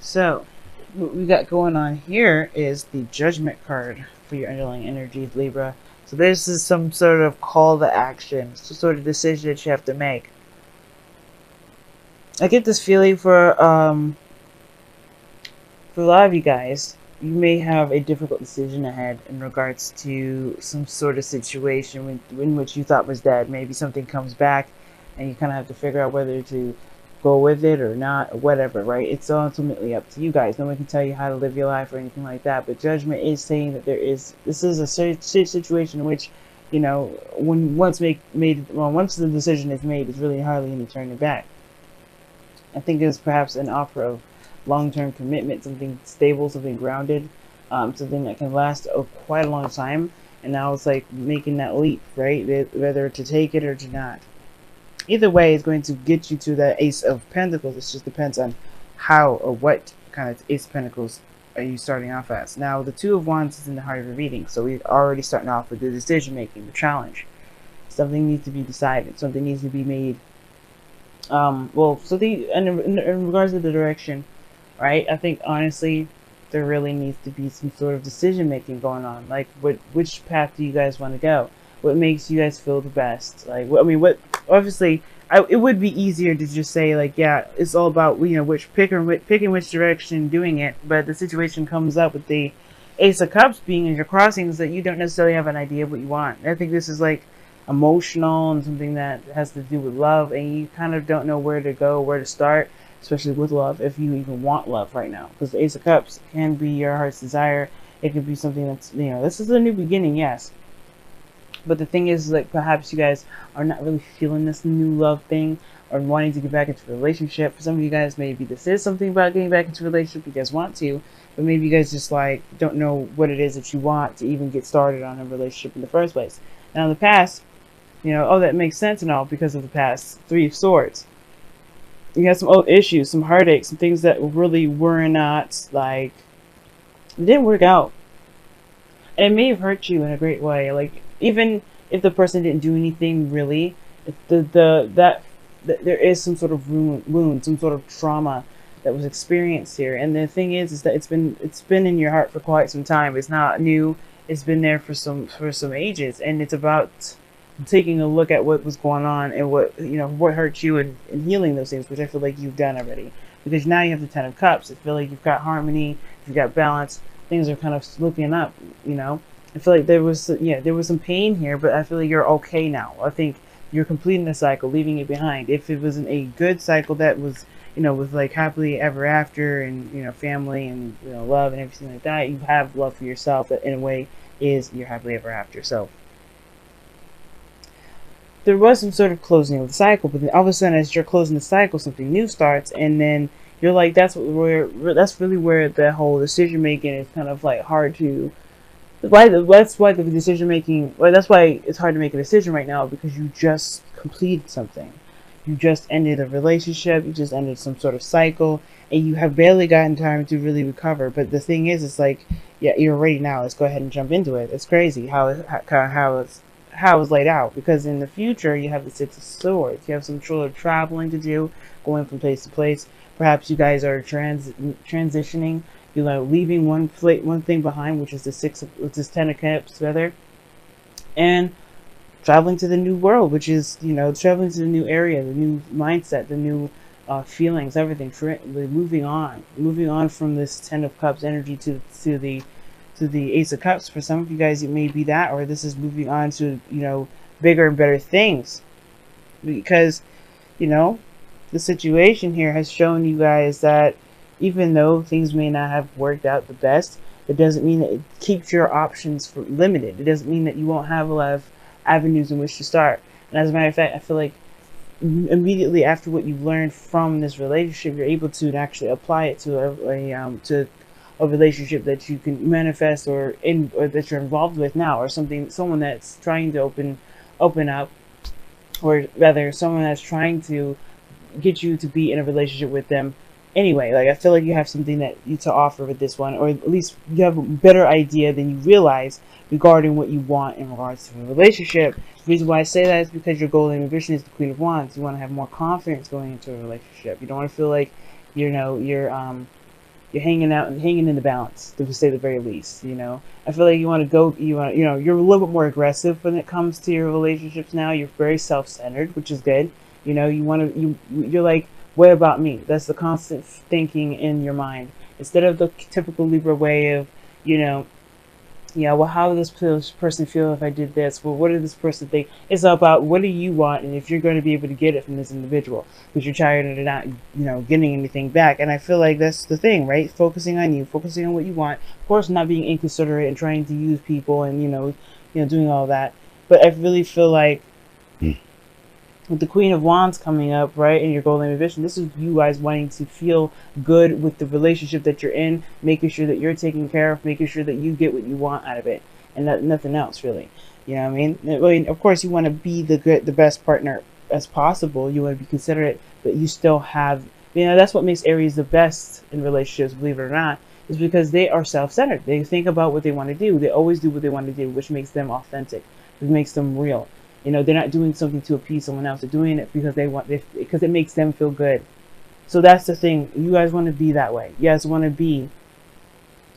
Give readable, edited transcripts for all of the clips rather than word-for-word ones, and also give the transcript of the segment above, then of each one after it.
So, what we got going on here is the Judgment card for your underlying energies, Libra. So this is some sort of call to action, some sort of decision that you have to make. I get this feeling for a lot of you guys, you may have a difficult decision ahead in regards to some sort of situation in which you thought was dead. Maybe something comes back and you kind of have to figure out whether to go with it or not, or whatever, right? It's ultimately up to you guys. No one can tell you how to live your life or anything like that. But Judgment is saying that this is a situation in which, you know, once the decision is made, it's really hardly any turning back. I think it's perhaps an offer of long-term commitment, something stable, something grounded, something that can last quite a long time. And now it's like making that leap, right? Whether to take it or to not. Either way, it's going to get you to that Ace of Pentacles. It just depends on how or what kind of Ace of Pentacles are you starting off as. Now, the Two of Wands is in the heart of your reading, so we're already starting off with the decision-making, the challenge. Something needs to be decided. Something needs to be made. In regards to the direction, right? I think honestly, there really needs to be some sort of decision making going on. Like, which path do you guys want to go? What makes you guys feel the best? Like, obviously, it would be easier to just say like, yeah, it's all about, you know, picking which direction, doing it. But the situation comes up with the Ace of Cups being in your crossings that you don't necessarily have an idea of what you want. I think this is like emotional and something that has to do with love, and you kind of don't know where to go, where to start, especially with love, if you even want love right now, because the Ace of Cups can be your heart's desire. It could be something that's, you know, this is a new beginning, yes, but the thing is, like, perhaps you guys are not really feeling this new love thing or wanting to get back into a relationship. For some of you guys, maybe this is something about getting back into a relationship. You guys want to, but maybe you guys just like don't know what it is that you want to even get started on a relationship in the first place. Now in the past, you know, oh, that makes sense and all because of the past. Three of Swords. You had some old issues, some heartaches, some things that really were not, like, it didn't work out. And it may have hurt you in a great way. Like, even if the person didn't do anything really, there is some sort of wound, some sort of trauma that was experienced here. And the thing is that it's been in your heart for quite some time. It's not new. It's been there for some ages, and it's about taking a look at what was going on and what hurt you, and healing those things, which I feel like you've done already, because now you have the Ten of Cups. I feel like you've got harmony, you've got balance, things are kind of looking up, you know. I feel like there was some pain here, but I feel like you're okay now. I think you're completing the cycle, leaving it behind. If it wasn't a good cycle that was, you know, with like happily ever after and, you know, family and, you know, love and everything like that, you have love for yourself that in a way is your happily ever after. So there was some sort of closing of the cycle, but then all of a sudden, as you're closing the cycle, something new starts, and then you're like, that's really where the whole decision making is kind of like hard to. That's why the decision making. Well, that's why it's hard to make a decision right now, because you just completed something, you just ended a relationship, you just ended some sort of cycle, and you have barely gotten time to really recover. But the thing is, it's like, yeah, you're ready now. Let's go ahead and jump into it. It's crazy how it's laid out, because in the future you have the Six of Swords. You have some sort of traveling to do, going from place to place. Perhaps you guys are transitioning. You're like leaving one thing behind, which is the Ten of Cups, rather, and traveling to the new world, which is, you know, traveling to the new area, the new mindset, the new feelings, everything. Moving on from this Ten of Cups energy to the Ace of Cups. For some of you guys, it may be that, or this is moving on to, you know, bigger and better things, because, you know, the situation here has shown you guys that even though things may not have worked out the best, it doesn't mean that it keeps your options limited. It doesn't mean that you won't have a lot of avenues in which to start. And as a matter of fact, I feel like immediately after what you've learned from this relationship, you're able to actually apply it to a relationship that you can manifest, or that you're involved with now, or someone that's trying to open up, or rather someone that's trying to get you to be in a relationship with them. Anyway, like, I feel like you have something that you to offer with this one, or at least you have a better idea than you realize regarding what you want in regards to a relationship. The reason why I say that is because your goal and ambition is the Queen of Wands. You want to have more confidence going into a relationship. You don't want to feel like, you know, you're you're hanging out and hanging in the balance, to say the very least. You know, I feel like you want to go, you know, you're a little bit more aggressive when it comes to your relationships now. You're very self-centered, which is good. You know, you're like, what about me? That's the constant thinking in your mind, instead of the typical Libra way of, you know, yeah, well, how would this person feel if I did this? Well, what did this person think? It's about what do you want, and if you're going to be able to get it from this individual, because you're tired of not, you know, getting anything back. And I feel like that's the thing, right? Focusing on you, focusing on what you want. Of course, not being inconsiderate and trying to use people, and doing all that. But I really feel like with the Queen of Wands coming up, right, in your golden ambition, this is you guys wanting to feel good with the relationship that you're in, making sure that you're taken care of, making sure that you get what you want out of it, and nothing else, really. You know what I mean? Of course, you want to be the best partner as possible. You want to be considerate, but you still have, that's what makes Aries the best in relationships, believe it or not, is because they are self-centered. They think about what they want to do. They always do what they want to do, which makes them authentic. It makes them real. You know, they're not doing something to appease someone else. They're doing it because because it makes them feel good. So that's the thing. You guys want to be that way. You guys want to be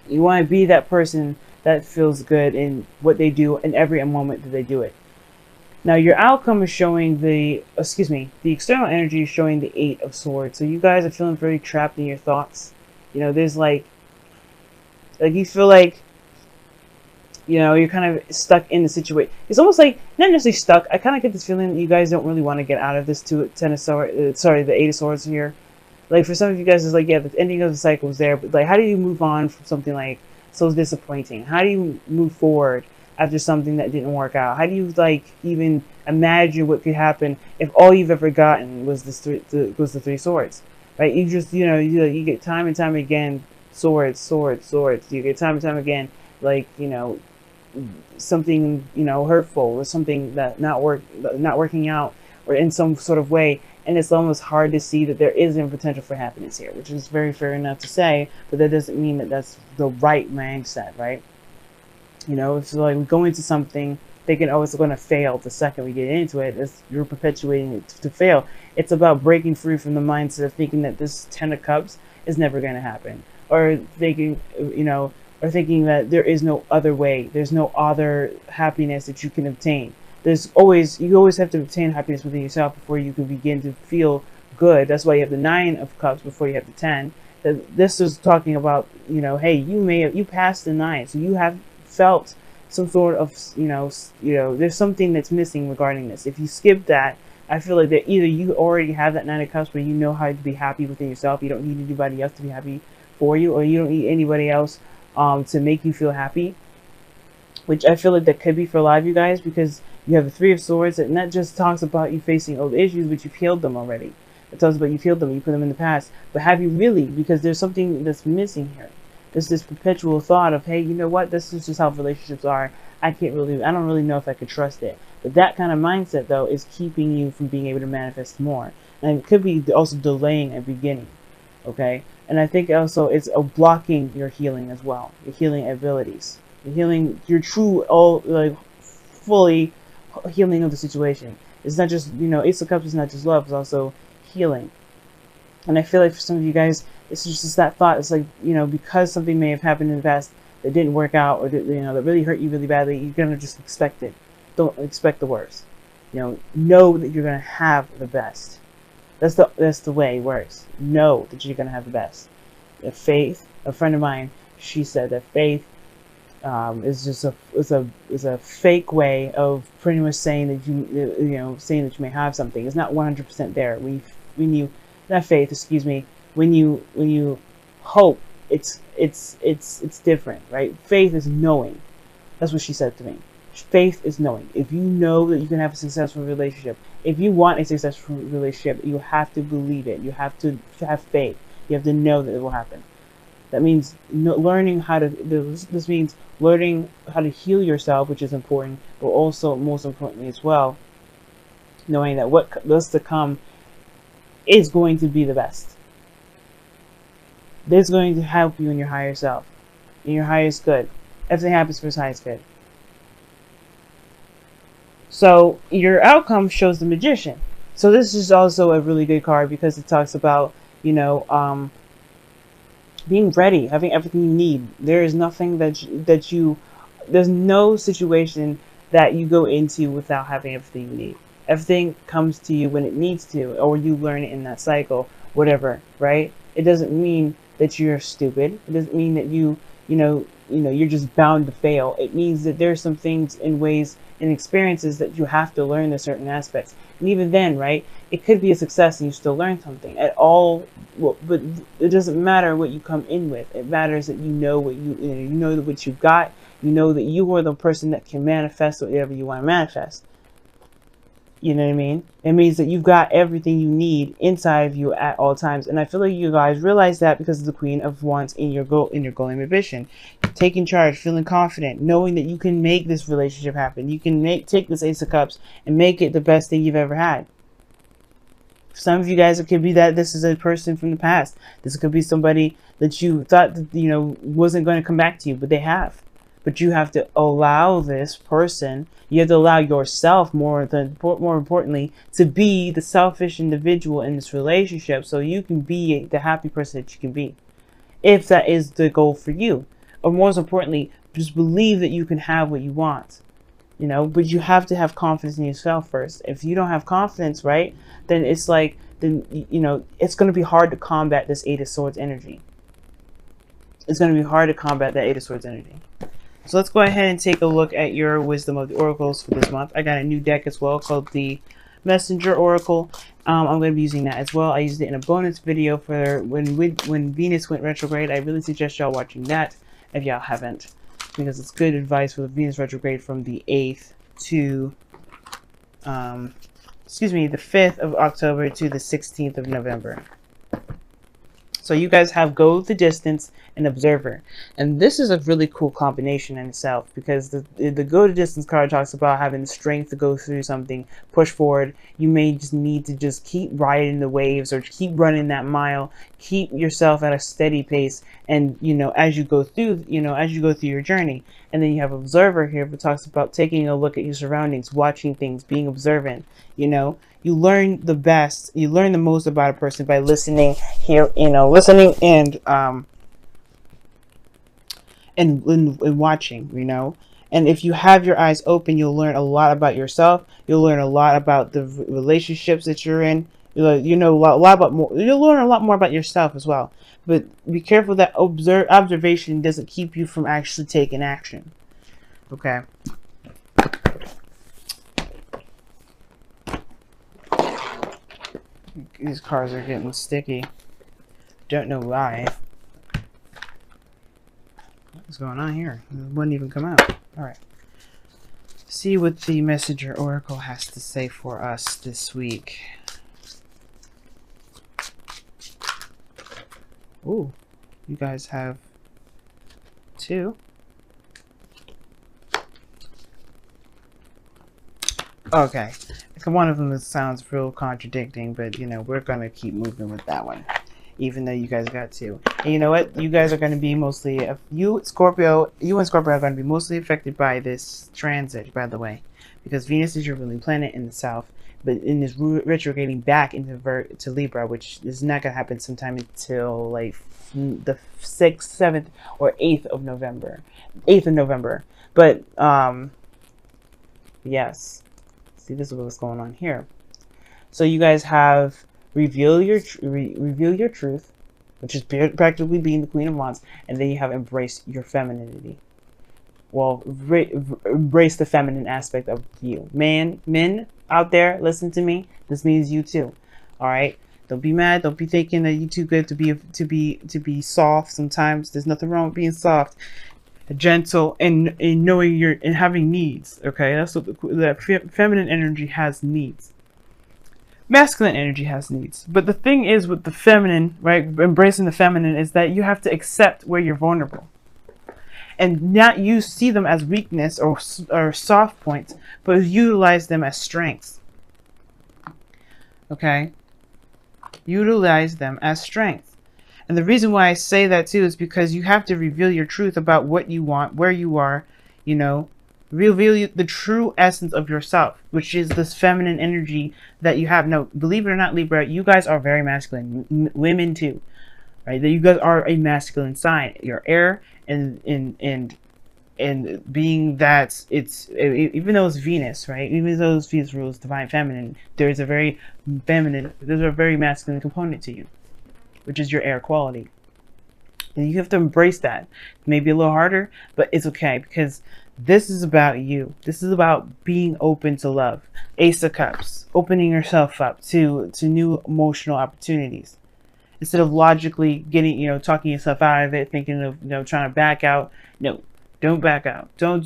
that person that feels good in what they do in every moment that they do it. Now, your outcome is showing the external energy is showing the 8 of Swords. So you guys are feeling very trapped in your thoughts. You know, there's like you feel like, you're kind of stuck in the situation. It's almost like, not necessarily stuck. I kind of get this feeling that you guys don't really want to get out of this the 8 of Swords here. Like, for some of you guys, it's like, yeah, the ending of the cycle is there, but like, how do you move on from something like so disappointing? How do you move forward after something that didn't work out? How do you like even imagine what could happen if all you've ever gotten was the 3 swords, right? You just, you get time and time again, swords, swords, swords. You get time and time again, like, something hurtful, or something that not working out, or in some sort of way, and it's almost hard to see that there isn't potential for happiness here, which is very fair enough to say, but that doesn't mean that that's the right mindset, right? It's like we go into something thinking, oh, it's going to fail. The second we get into it, you're perpetuating it to fail. It's about breaking free from the mindset of thinking that this 10 of Cups is never going to happen, or thinking that there is no other way. There's no other happiness that you can obtain. You always have to obtain happiness within yourself before you can begin to feel good. That's why you have the 9 of Cups before you have the 10. This is talking about, hey, you passed the 9, so you have felt some sort of, there's something that's missing regarding this. If you skip that, I feel like that either you already have that 9 of Cups where you know how to be happy within yourself. You don't need anybody else to be happy for you, or you don't need anybody else to make you feel happy, which I feel like that could be for a lot of you guys, because you have the 3 of Swords, and that just talks about you facing old issues, but you've healed them already. It talks about you've healed them, you put them in the past, but have you really? Because there's something that's missing here. There's this perpetual thought of, hey, you know what, this is just how relationships are. I don't really know if I could trust it. But that kind of mindset, though, is keeping you from being able to manifest more. And it could be also delaying a beginning, okay? And I think also it's blocking your healing as well, your healing abilities, your true, fully healing of the situation. It's not just, Ace of Cups is not just love, it's also healing. And I feel like for some of you guys, it's just that thought. It's like, because something may have happened in the past that didn't work out, or that really hurt you really badly, you're gonna just expect it. Don't expect the worst. Know that you're gonna have the best. That's the way it works. Know that you're gonna have the best. The faith. A friend of mine, she said that faith is just a fake way of pretty much saying that you may have something. It's not 100% there. When you not faith, excuse me. When you hope, it's different, right? Faith is knowing. That's what she said to me. Faith is knowing. If you know that you can have a successful relationship, if you want a successful relationship, you have to believe it. You have to have faith. You have to know that it will happen. That means learning how to. This means learning how to heal yourself, which is important, but also most importantly as well, knowing that what's to come is going to be the best. This is going to help you in your higher self, in your highest good. Everything happens for his highest good. So your outcome shows the Magician. So this is also a really good card because it talks about, being ready, having everything you need. There is nothing there's no situation that you go into without having everything you need. Everything comes to you when it needs to, or you learn it in that cycle, whatever, right? It doesn't mean that you're stupid. It doesn't mean that you're just bound to fail. It means that there's some things and ways and experiences that you have to learn the certain aspects. And even then, right, it could be a success and you still learn something at all. Well, but it doesn't matter what you come in with. It matters that you know what you know what you've got. You know that you are the person that can manifest whatever you want to manifest. You know what I mean? It means that you've got everything you need inside of you at all times. And I feel like you guys realize that because of the Queen of Wands in your goal and ambition. Taking charge, feeling confident, knowing that you can make this relationship happen. You can take this Ace of Cups and make it the best thing you've ever had. For some of you guys, it could be that this is a person from the past. This could be somebody that you thought that, wasn't going to come back to you, but they have. But you have to allow this person, you have to allow yourself more importantly to be the selfish individual in this relationship so you can be the happy person that you can be. If that is the goal for you. Or most importantly, just believe that you can have what you want. But you have to have confidence in yourself first. If you don't have confidence, right, then it's like, it's going to be hard to combat this Eight of Swords energy. It's going to be hard to combat that Eight of Swords energy. So let's go ahead and take a look at your wisdom of the oracles for this month. I got a new deck as well called the Messenger Oracle. I'm going to be using that as well. I used it in a bonus video for when Venus went retrograde. I really suggest y'all watching that if y'all haven't, because it's good advice for the Venus retrograde from the 8th to the 5th of October to the 16th of November. So you guys have Go the Distance and Observer. And this is a really cool combination in itself, because the Go the Distance card talks about having the strength to go through something, push forward. You may just need to just keep riding the waves or keep running that mile, keep yourself at a steady pace. And, as you go through your journey. And then you have Observer here, that talks about taking a look at your surroundings, watching things, being observant. You learn the best, you learn the most about a person by listening listening and watching, And if you have your eyes open, you'll learn a lot about yourself. You'll learn a lot about the relationships that you're in. You'll learn a lot more about yourself as well. But be careful that observation doesn't keep you from actually taking action. Okay. These cards are getting sticky. Don't know why. What's going on here? It wouldn't even come out. Alright. See what the Messenger Oracle has to say for us this week. Ooh. You guys have 2. Okay. One of them sounds real contradicting, but we're gonna keep moving with that one, even though you guys got 2. And you know what? You guys are gonna be mostly you and Scorpio are gonna be mostly affected by this transit, by the way, because Venus is your ruling planet in the south, but in this retrograding back into to Libra, which is not gonna happen sometime until like the 6th, 7th, or 8th of November. 8th of November. But yes. See, this is what's going on here. So you guys have reveal your truth, which is practically being the Queen of Wands, and then you have embrace your femininity. Well, embrace the feminine aspect of you. Men out there, listen to me. This means you too. All right. Don't be mad. Don't be thinking that you're too good to be soft. Sometimes there's nothing wrong with being soft. Gentle and knowing and having needs. Okay, that's what that feminine energy has needs. Masculine energy has needs, but the thing is with the feminine, right, embracing the feminine, is that you have to accept where you're vulnerable and not see them as weakness or soft points, but utilize them as strengths. Okay, utilize them as strengths. And the reason why I say that too is because you have to reveal your truth about what you want, where you are, reveal the true essence of yourself, which is this feminine energy that you have. No, believe it or not, Libra, you guys are very masculine. Women too. right? That you guys are a masculine sign. You're air, and being that it's, even though it's Venus, right? Even though it's Venus rules divine feminine, there's a very masculine component to you, which is your air quality. And you have to embrace that. It may be a little harder, but it's okay, because this is about you. This is about being open to love. Ace of Cups, opening yourself up to new emotional opportunities. Instead of logically getting, talking yourself out of it, thinking of, trying to back out. No, don't back out. Don't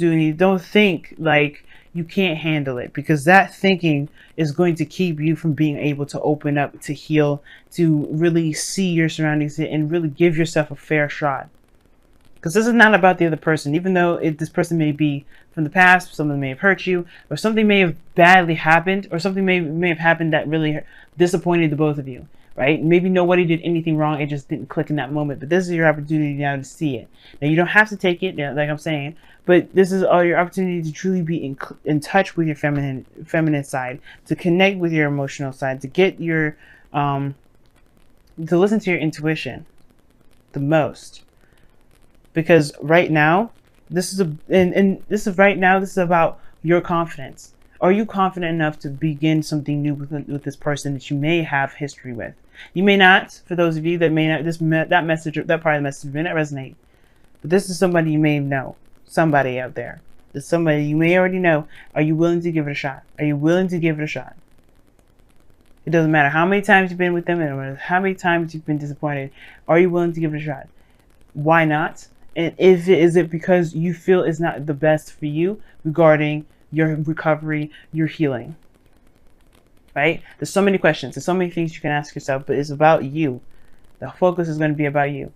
think like you can't handle it, because that thinking is going to keep you from being able to open up, to heal, to really see your surroundings and really give yourself a fair shot. Because this is not about the other person, even though this person may be from the past, someone may have hurt you, or something may have badly happened, or something may have happened that really disappointed the both of you, right? Maybe nobody did anything wrong, it just didn't click in that moment, but this is your opportunity now to see it. Now, you don't have to take it, like I'm saying, but this is all your opportunity to truly be in touch with your feminine side, to connect with your emotional side, to get your, to listen to your intuition the most. Because right now, this is about your confidence. Are you confident enough to begin something new with this person that you may have history with? You may not. For those of you that may not, that message, that part of the message may not resonate. But this is somebody you may know. Somebody out there. There's somebody you may already know. Are you willing to give it a shot? Are you willing to give it a shot? It doesn't matter how many times you've been with them and how many times you've been disappointed. Are you willing to give it a shot? Why not? And is it because you feel it's not the best for you regarding your recovery, your healing? Right? There's so many questions. There's so many things you can ask yourself, but it's about you. The focus is going to be about you.